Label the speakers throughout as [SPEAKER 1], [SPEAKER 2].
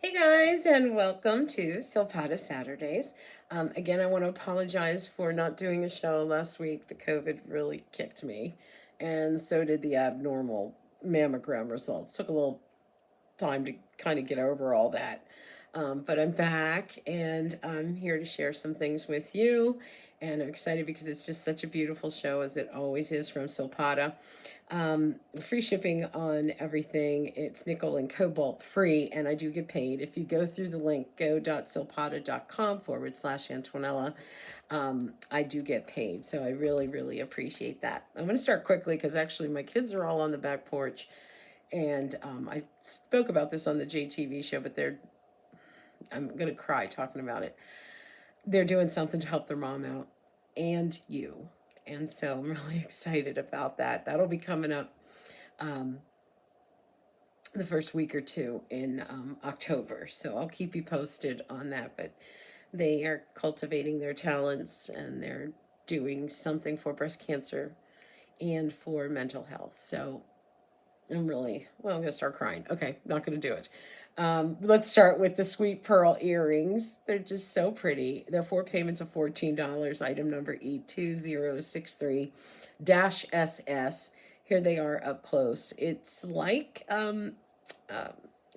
[SPEAKER 1] Hey guys, and welcome to Silpada Saturdays. Again, I want to apologize for not doing a show last week. The COVID really kicked me, and so did the abnormal mammogram results. Took a little time to kind of get over all that. But I'm back and I'm here to share some things with you. And I'm excited because it's just such a beautiful show, as it always is from Silpada. Free shipping on everything. It's nickel and cobalt free, and I do get paid. If you go through the link go.silpada.com/Antonella, I do get paid. So I really, really appreciate that. I'm going to start quickly because actually my kids are all on the back porch, and I spoke about this on the JTV show, but I'm going to cry talking about it. They're doing something to help their mom out and you. And so I'm really excited about that. That'll be coming up um, the first week or two in October. So I'll keep you posted on that. But they are cultivating their talents and they're doing something for breast cancer and for mental health. So I'm going to start crying. Okay, not going to do it. Let's start with the sweet pearl earrings. They're just so pretty. They're 4 payments of $14. Item number E2063-SS. Here they are up close. It's like uh, a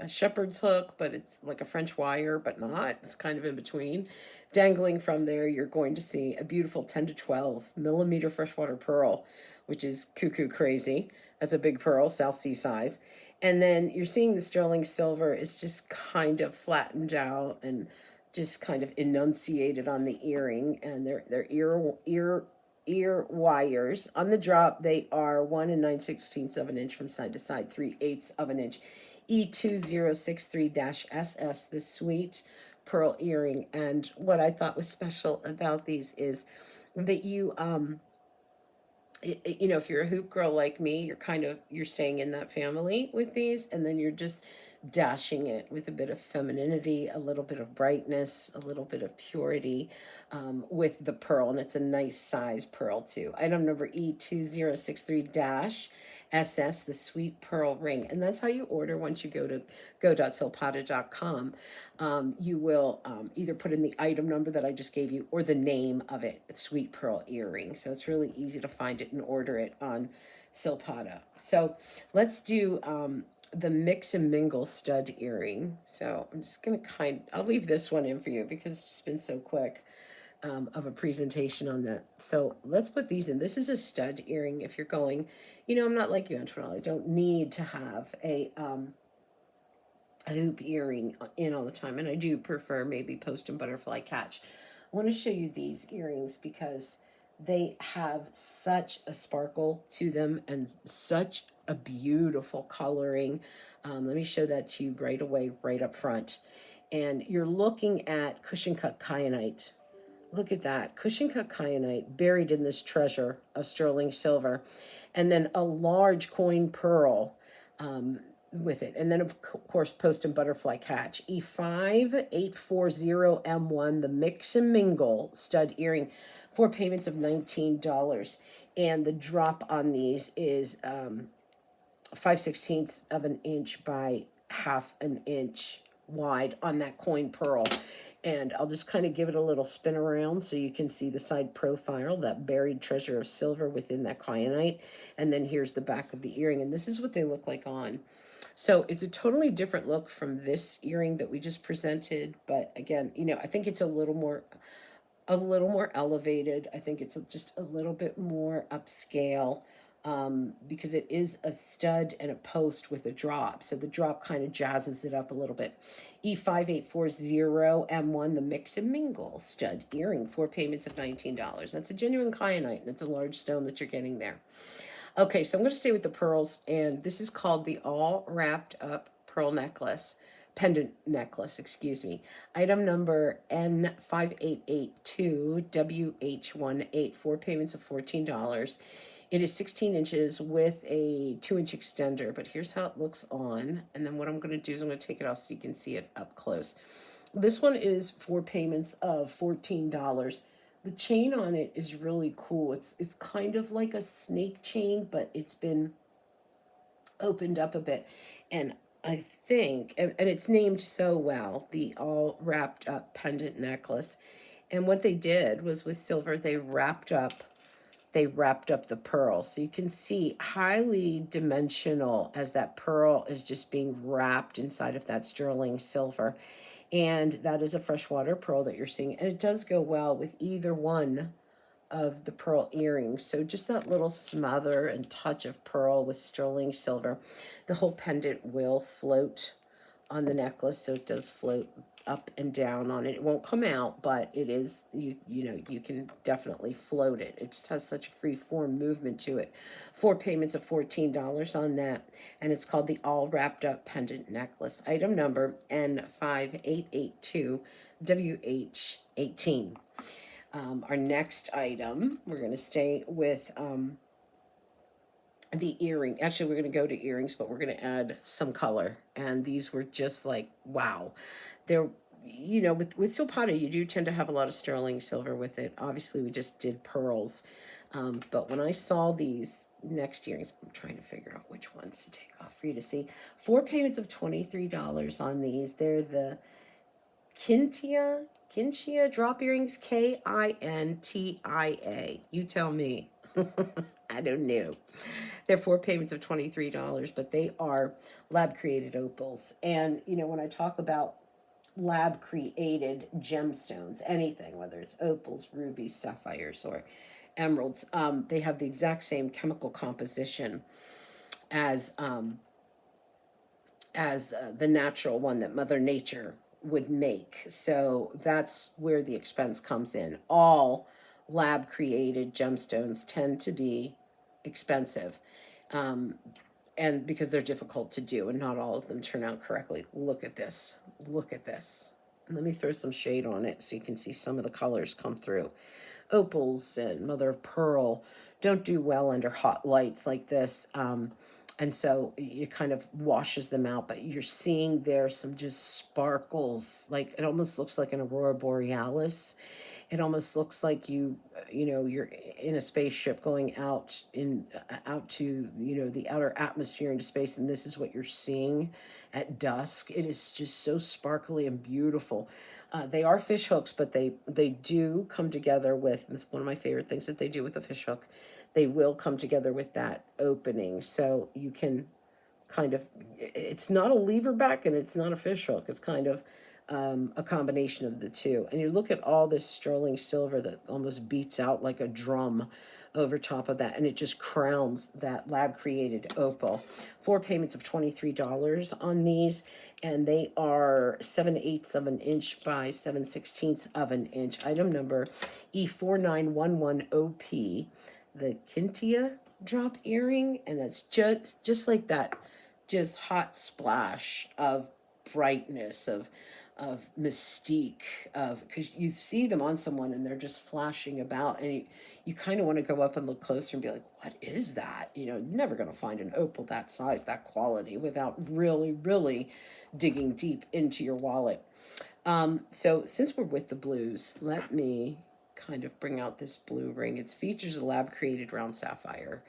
[SPEAKER 1] shepherd's hook, but it's like a French wire, but not. It's kind of in between. Dangling from there, you're going to see a beautiful 10 to 12 millimeter freshwater pearl, which is cuckoo crazy. That's a big pearl, South Sea size. And then you're seeing the sterling silver is just kind of flattened out and just kind of enunciated on the earring, and their ear wires on the drop. They are 1 9/16 of an inch from side to side, 3/8 of an inch. E2063-SS, the sweet pearl earring. And what I thought was special about these is that if you're a hoop girl like me, you're staying in that family with these, and then you're just dashing it with a bit of femininity, a little bit of brightness, a little bit of purity, with the pearl. And it's a nice size pearl too. Item number E2063-SS, the sweet pearl ring. And that's how you order once you go to go.silpada.com. You will either put in the item number that I just gave you or the name of it, sweet pearl earring. So it's really easy to find it and order it on Silpada. So let's do the mix and mingle stud earring. So I'm just going to I'll leave this one in for you because it's just been so quick of a presentation on that. So let's put these in. This is a stud earring. If you're going, I'm not like you, Antonella. I don't need to have a hoop earring in all the time, and I do prefer maybe post and butterfly catch. I want to show you these earrings because they have such a sparkle to them and such a beautiful coloring. Let me show that to you right away, right up front. And you're looking at cushion cut kyanite. Look at that, cushion cut kyanite buried in this treasure of sterling silver, and then a large coin pearl with it. And then, of course, post and butterfly catch. E5840M1, the mix and mingle stud earring, 4 payments of $19. And the drop on these is 5/16 of an inch by half an inch wide on that coin pearl. And I'll just kind of give it a little spin around so you can see the side profile, that buried treasure of silver within that kyanite. And then here's the back of the earring. And this is what they look like on. So it's a totally different look from this earring that we just presented. But again, I think it's a little more elevated. I think it's just a little bit more upscale, because it is a stud and a post with a drop. So the drop kind of jazzes it up a little bit. E5840M1, the mix and mingle stud earring, 4 payments of $19. That's a genuine kyanite, and it's a large stone that you're getting there. Okay, so I'm going to stay with the pearls, and this is called the all wrapped up pearl necklace. Pendant necklace, excuse me. Item number N5882WH18, 4 payments of $14. It is 16 inches with a 2-inch extender, but here's how it looks on. And then what I'm going to do is I'm going to take it off so you can see it up close. This one is 4 payments of $14. The chain on it is really cool. It's kind of like a snake chain, but it's been opened up a bit. And I think, and it's named so well, the all wrapped up pendant necklace. And what they did was with silver, they wrapped up the pearl. So you can see highly dimensional as that pearl is just being wrapped inside of that sterling silver. And that is a freshwater pearl that you're seeing. And it does go well with either one of the pearl earrings. So just that little smother and touch of pearl with sterling silver. The whole pendant will float on the necklace, so it does float up and down on it. It won't come out, but it is, you can definitely float it. It just has such a free form movement to it. 4 payments of $14 on that, and it's called the all wrapped up pendant necklace. Item number N5882WH18. Our next item, we're going to stay with the earring. Actually, we're going to go to earrings, but we're going to add some color. And these were just like, wow. They're, with Silpada, you do tend to have a lot of sterling silver with it. Obviously, we just did pearls. But when I saw these next earrings, I'm trying to figure out which ones to take off for you to see. 4 payments of $23 on these. They're the Kintia drop earrings, Kintia. You tell me. I don't know. They're 4 payments of $23, but they are lab created opals. And when I talk about lab created gemstones, anything, whether it's opals, rubies, sapphires, or emeralds, they have the exact same chemical composition as the natural one that Mother Nature would make. So that's where the expense comes in. All lab created gemstones tend to be expensive. Um, and because they're difficult to do and not all of them turn out correctly. Look at this. Look at this. And let me throw some shade on it so you can see some of the colors come through. Opals and mother of pearl don't do well under hot lights like this. And so it kind of washes them out, but you're seeing there some just sparkles. Like it almost looks like an aurora borealis. It almost looks like you're in a spaceship going out to the outer atmosphere into space, and this is what you're seeing at dusk. It is just so sparkly and beautiful. They are fish hooks, but they do come together with, it's one of my favorite things that they do with a fish hook. They will come together with that opening, so you can kind of, it's not a lever back and it's not a fish hook. It's kind of a combination of the two. And you look at all this sterling silver that almost beats out like a drum over top of that, and it just crowns that lab created opal. 4 payments of $23 on these, and they are 7/8 of an inch by 7/16 of an inch. Item number E4911OP, the Kintia drop earring, and that's just like that, just hot splash of brightness, of mystique, of, because you see them on someone and they're just flashing about, and you kind of want to go up and look closer and be like, what is that? You're never going to find an opal that size, that quality, without really, really digging deep into your wallet. So since we're with the blues, let me kind of bring out this blue ring. It features a lab created round sapphire,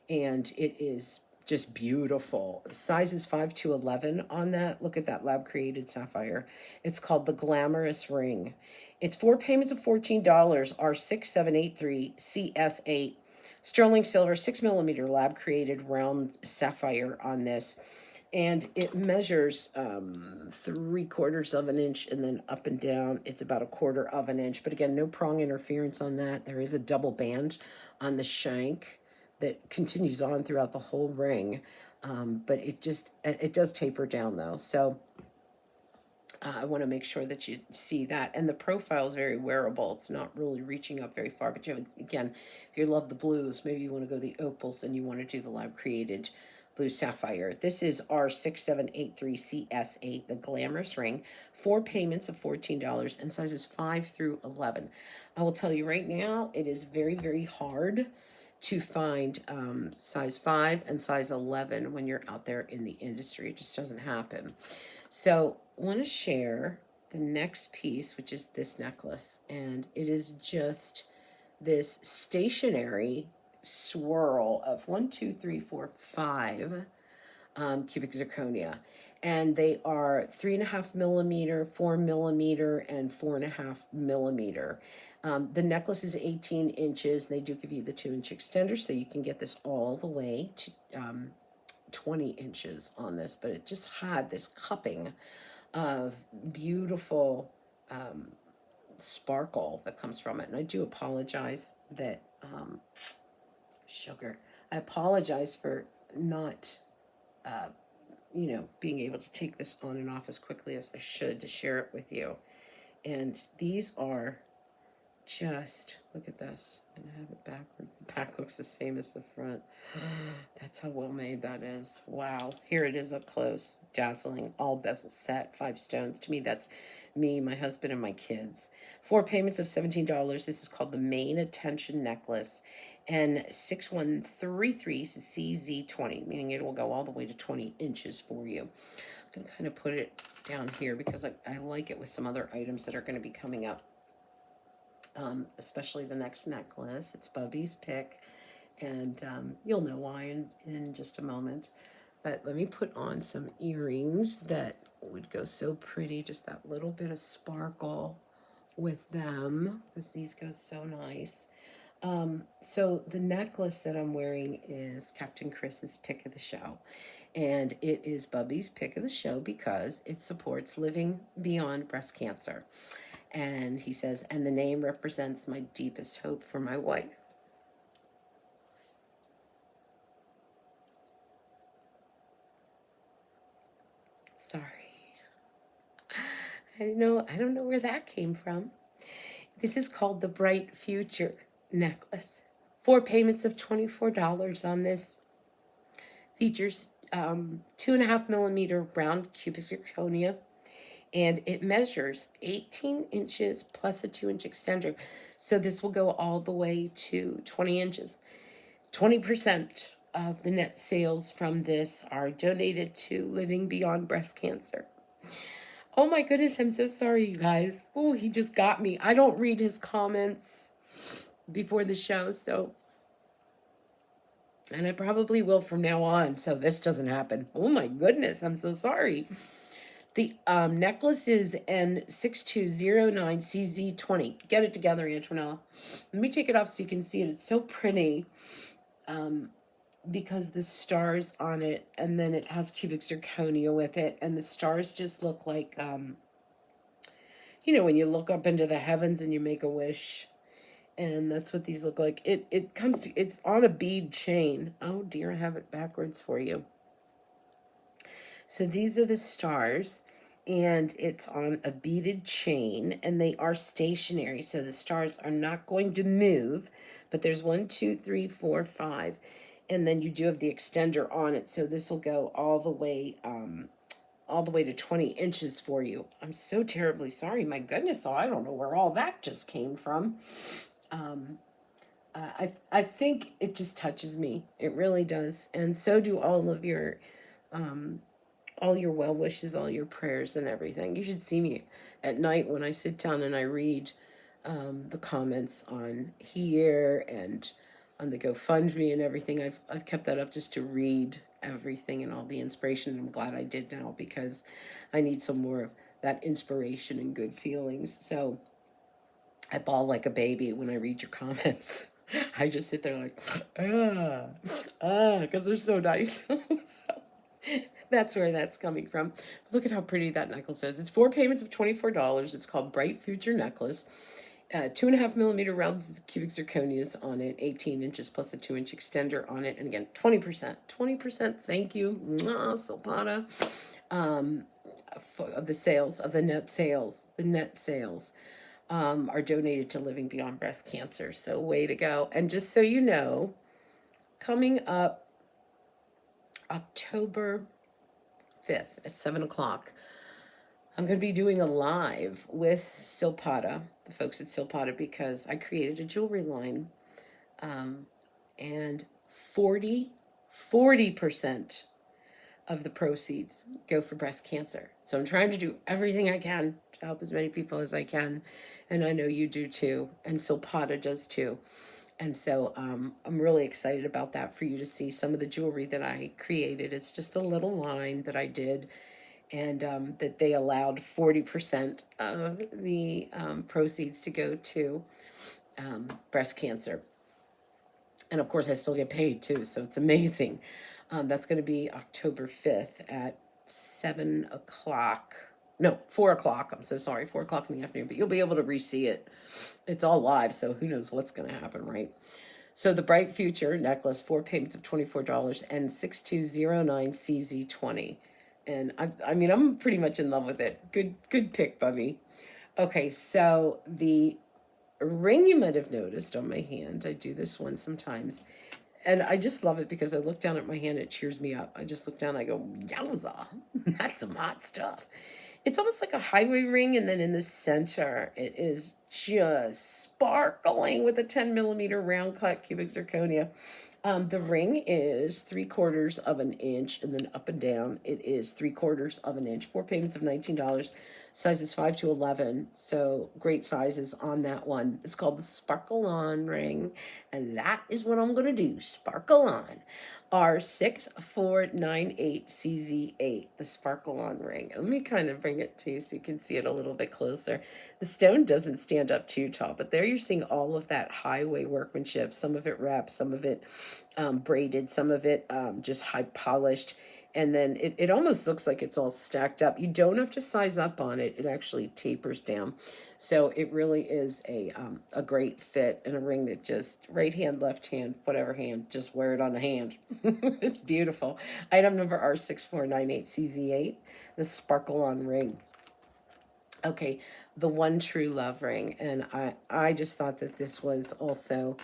[SPEAKER 1] and it is just beautiful. Size is 5 to 11 on that. Look at that lab created sapphire. It's called the Glamorous Ring. It's 4 payments of $14, R6783CS8. Sterling silver, 6 millimeter lab created round sapphire on this. And it measures 3/4 of an inch, and then up and down it's about 1/4 of an inch. But again, no prong interference on that. There is a double band on the shank that continues on throughout the whole ring, but it does taper down though. So I want to make sure that you see that. And the profile is very wearable. It's not really reaching up very far, but again, if you love the blues, maybe you want to go the opals and you want to do the lab created blue sapphire. This is R6783CS8, the Glamorous Ring. 4 payments of $14 and sizes 5 through 11. I will tell you right now, it is very, very hard to find size 5 and size 11 when you're out there in the industry. It just doesn't happen. So I want to share the next piece, which is this necklace. And it is just this stationary swirl of 1, 2, 3, 4, 5 cubic zirconia. and they are 3.5 millimeter, 4 millimeter, and 4.5 millimeter. The necklace is 18 inches. They do give you the 2-inch extender, so you can get this all the way to 20 inches on this, but it just had this cupping of beautiful sparkle that comes from it. And I do apologize that, sugar, I apologize for not, being able to take this on and off as quickly as I should to share it with you. And these are just, look at this. I'm gonna have it backwards. The back looks the same as the front. That's how well made that is. Wow. Here it is up close. Dazzling. All bezel set. 5 stones. To me, that's me, my husband, and my kids. 4 payments of $17. This is called the Main Attention Necklace. And 6133 CZ20, meaning it will go all the way to 20 inches for you. I'm going to kind of put it down here because I like it with some other items that are going to be coming up. Especially the next necklace. It's Bubby's pick, and you'll know why in just a moment. But let me put on some earrings that would go so pretty, just that little bit of sparkle with them, because these go so nice. So the necklace that I'm wearing is Captain Chris's pick of the show, and it is Bubby's pick of the show because it supports living beyond breast cancer. And he says, and the name represents my deepest hope for my wife. Sorry. I don't know where that came from. This is called the Bright Future necklace. 4 payments of $24 on this. Features 2.5 millimeter round cubic zirconia, and it measures 18 inches plus a 2-inch extender. So this will go all the way to 20 inches. 20% of the net sales from this are donated to Living Beyond Breast Cancer. Oh my goodness, I'm so sorry, you guys. Oh, he just got me. I don't read his comments before the show, so... And I probably will from now on, so this doesn't happen. Oh my goodness, I'm so sorry. The necklace is N6209CZ20. Get it together, Antonella. Let me take it off so you can see it. It's so pretty because the stars on it, and then it has cubic zirconia with it, and the stars just look like, when you look up into the heavens and you make a wish. And that's what these look like. It's on a bead chain. Oh dear, I have it backwards for you. So these are the stars, and it's on a beaded chain, and they are stationary. So the stars are not going to move, but there's 1, 2, 3, 4, 5. And then you do have the extender on it. So this will go all the way to 20 inches for you. I'm so terribly sorry. My goodness, I don't know where all that just came from. I think it just touches me. It really does. And so do all your well wishes, all your prayers and everything. You should see me at night when I sit down and I read the comments on here and on the GoFundMe and everything. I've kept that up just to read everything and all the inspiration. And I'm glad I did now because I need some more of that inspiration and good feelings. So I bawl like a baby when I read your comments. I just sit there like, because they're so nice. So that's where that's coming from. Look at how pretty that necklace is. It's 4 payments of $24. It's called Bright Future Necklace. 2.5 millimeter rounds cubic zirconias on it, 18 inches plus a 2-inch extender on it. And again, 20%. 20%, thank you, Silpada, of the sales, of the net sales. The net sales are donated to Living Beyond Breast Cancer. So way to go. And just so you know, coming up October 5th at 7 o'clock, I'm going to be doing a live with Silpada, the folks at Silpada, because I created a jewelry line, and 40% of the proceeds go for breast cancer. So I'm trying to do everything I can to help as many people as I can, and I know you do too, and Silpada does too. And so I'm really excited about that for you to see some of the jewelry that I created. It's just a little line that I did, and that they allowed 40% of the proceeds to go to breast cancer. And of course, I still get paid too, so it's amazing. That's going to be October 5th at 7 o'clock. No, 4 o'clock. I'm so sorry, 4 o'clock in the afternoon, but you'll be able to re-see it. It's all live, so who knows what's going to happen, right? So the Bright Future necklace, 4 payments of $24 and 6209CZ20. And I mean, I'm pretty much in love with it. Good pick, Bubby. Okay, so the ring you might have noticed on my hand, I do this one sometimes, and I just love it because I look down at my hand, it cheers me up. I just look down, I go, yowza, that's some hot stuff. It's almost like a highway ring, and then in the center, it is just sparkling with a 10 millimeter round cut cubic zirconia. The ring is 3/4 of an inch, and then up and down, it is 3/4 of an inch. 4 payments of $19. Sizes 5 to 11. So great sizes on that one. It's called the Sparkle On ring, and that is what I'm going to do. Sparkle On. R6498CZ8, the Sparkle On ring. Let me kind of bring it to you so you can see it a little bit closer. The stone doesn't stand up too tall, but there you're seeing all of that highway workmanship. Some of it wrapped, some of it braided, some of it just high polished. And then it almost looks like it's all stacked up. You don't have to size up on it. It actually tapers down. So it really is a great fit, and a ring that just right hand, left hand, whatever hand, just wear it on the hand. It's beautiful. Item number R6498CZ8, the Sparkle On ring. Okay, the One True Love ring. And I just thought that this was also,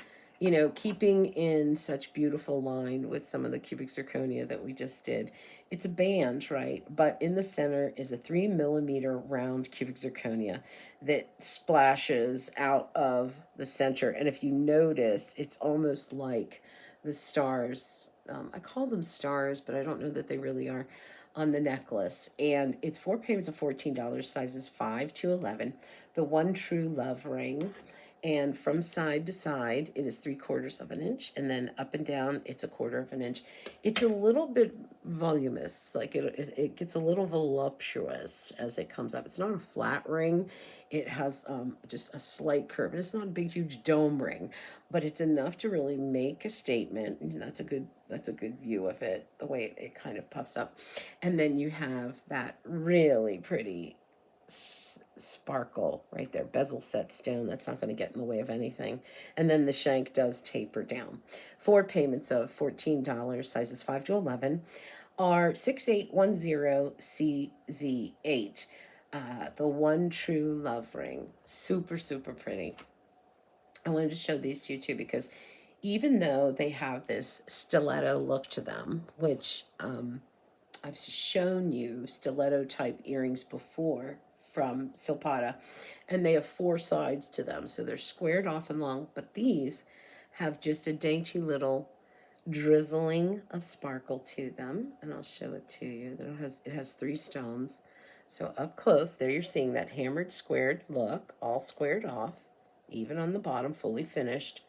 [SPEAKER 1] keeping in such beautiful line with some of the cubic zirconia that we just did. It's a band, right? But in the center is a 3 millimeter round cubic zirconia that splashes out of the center. And if you notice, it's almost like the stars. I call them stars, but I don't know that they really are, on the necklace. And it's 4 payments of $14, sizes 5 to 11. The One True Love ring. And from side to side, it is 3/4 of an inch, and then up and down, it's 1/4 of an inch. It's a little bit voluminous, like it gets a little voluptuous as it comes up. It's not a flat ring; it has just a slight curve, and it's not a big, huge dome ring, but it's enough to really make a statement. And that's a good view of it, the way it kind of puffs up, and then you have that really pretty sparkle right there, bezel set stone. That's not going to get in the way of anything. And then the shank does taper down. 4 payments of $14, sizes 5 to 11, are 6810CZ8. The One True Love ring. Super, super pretty. I wanted to show these to you too, because even though they have this stiletto look to them, which I've shown you stiletto type earrings before from Silpada, and they have 4 sides to them, so they're squared off and long, but these have just a dainty little drizzling of sparkle to them, and I'll show it to you. It has 3 stones. So up close there you're seeing that hammered squared look, all squared off, even on the bottom, fully finished.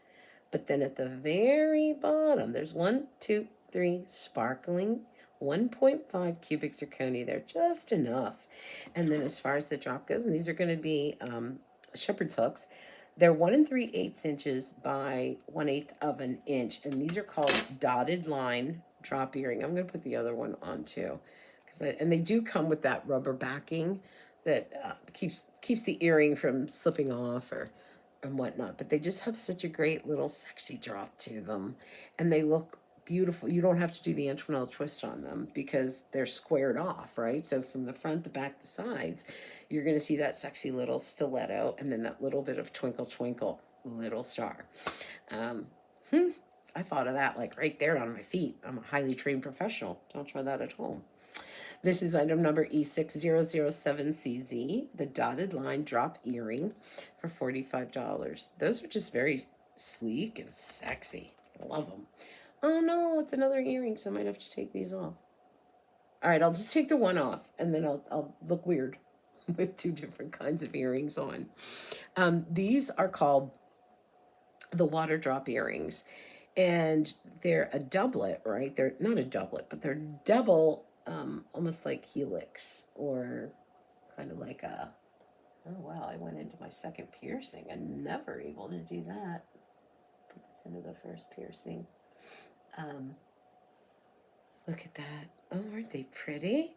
[SPEAKER 1] But then at the very bottom, there's 1, 2, 3 sparkling 1.5 cubic zirconia there, just enough. And then as far as the drop goes, and these are going to be shepherd's hooks, they're 1 3/8 inches by 1/8 of an inch, and these are called dotted line drop earring. I'm going to put the other one on too, and they do come with that rubber backing that keeps the earring from slipping off and whatnot. But they just have such a great little sexy drop to them, and they look beautiful. You don't have to do the Antoinette twist on them because they're squared off, right? So from the front, the back, the sides, you're going to see that sexy little stiletto, and then that little bit of twinkle, twinkle, little star. I thought of that like right there on my feet. I'm a highly trained professional. Don't try that at home. This is item number E6007CZ, the dotted line drop earring for $45. Those are just very sleek and sexy. I love them. Oh no, it's another earring, so I might have to take these off. All right, I'll just take the one off, and then I'll look weird with 2 different kinds of earrings on. These are called the water drop earrings, and they're a doublet, right? They're not a doublet, but they're double almost like helix, or kind of like a, oh wow, I went into my second piercing. I'm never able to do that. Put this into the first piercing. Um, Look at that. Oh, aren't they pretty?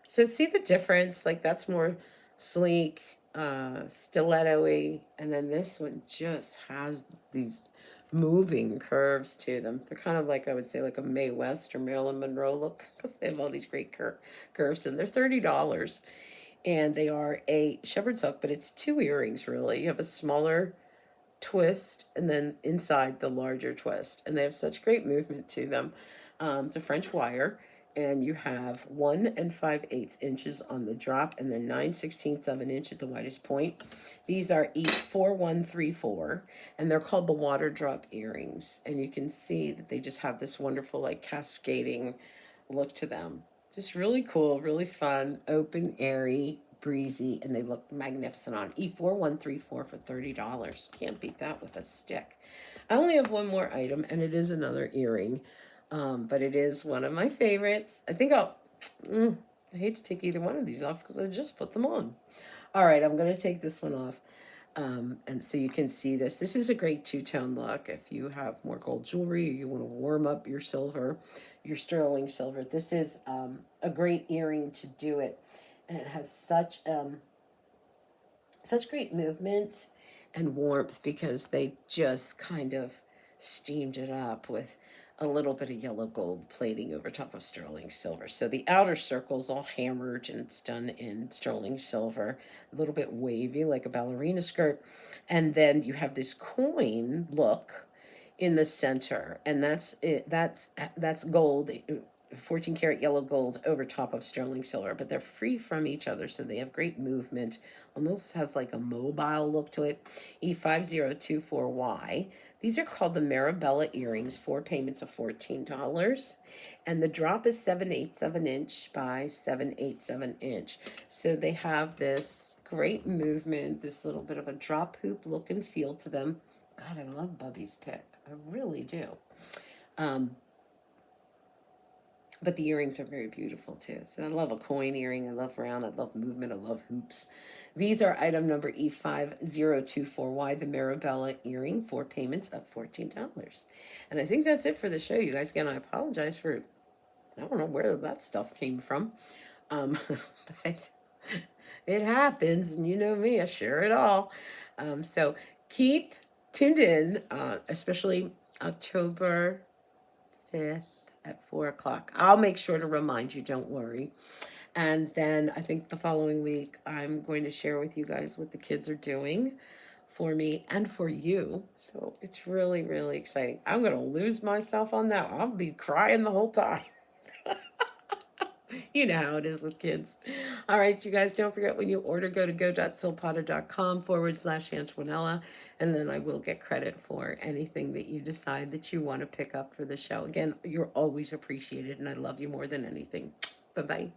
[SPEAKER 1] So see the difference? Like that's more sleek, stiletto-y, and then this one just has these moving curves to them. They're kind of like, I would say, like a Mae West or Marilyn Monroe look, because they have all these great curves, and they're $30. And they are a shepherd's hook, but it's two earrings really. You have a smaller twist and then inside the larger twist, and they have such great movement to them. It's a French wire, and you have 1 5/8 inches on the drop, and then 9/16 of an inch at the widest point. These are each 4134, and they're called the water drop earrings. And you can see that they just have this wonderful, like, cascading look to them. Just really cool, really fun, open, airy, breezy, and they look magnificent on E4134 for $30. Can't beat that with a stick. I only have one more item, and it is another earring, but it is one of my favorites. I think I hate to take either one of these off because I just put them on. All right, I'm going to take this one off. And so you can see this. This is a great two-tone look. If you have more gold jewelry, or you want to warm up your silver, your sterling silver, this is a great earring to do it. And it has such great movement and warmth because they just kind of steamed it up with a little bit of yellow gold plating over top of sterling silver. So the outer circle is all hammered and it's done in sterling silver, a little bit wavy like a ballerina skirt. And then you have this coin look in the center, and that's it. That's gold, 14 karat yellow gold over top of sterling silver, but they're free from each other, so they have great movement. Almost has like a mobile look to it. E5024Y. These are called the Marabella earrings, 4 payments of $14. And the drop is 7/8 of an inch by 7/8 of an inch. So they have this great movement, this little bit of a drop hoop look and feel to them. God, I love Bubby's pick. I really do. Um, but the earrings are very beautiful too. So I love a coin earring. I love round. I love movement. I love hoops. These are item number E5024Y, the Marabella earring, 4 payments of $14. And I think that's it for the show, you guys. Again, I apologize for, I don't know where that stuff came from. But it happens, and you know me, I share it all. So keep tuned in, especially October 5th at 4 o'clock. I'll make sure to remind you, don't worry. And then I think the following week, I'm going to share with you guys what the kids are doing for me and for you. So it's really, really exciting. I'm going to lose myself on that. I'll be crying the whole time. You know how it is with kids. All right, you guys, don't forget when you order, go to go.silpada.com/Antoinella, and then I will get credit for anything that you decide that you want to pick up for the show. Again, you're always appreciated, and I love you more than anything. Bye-bye.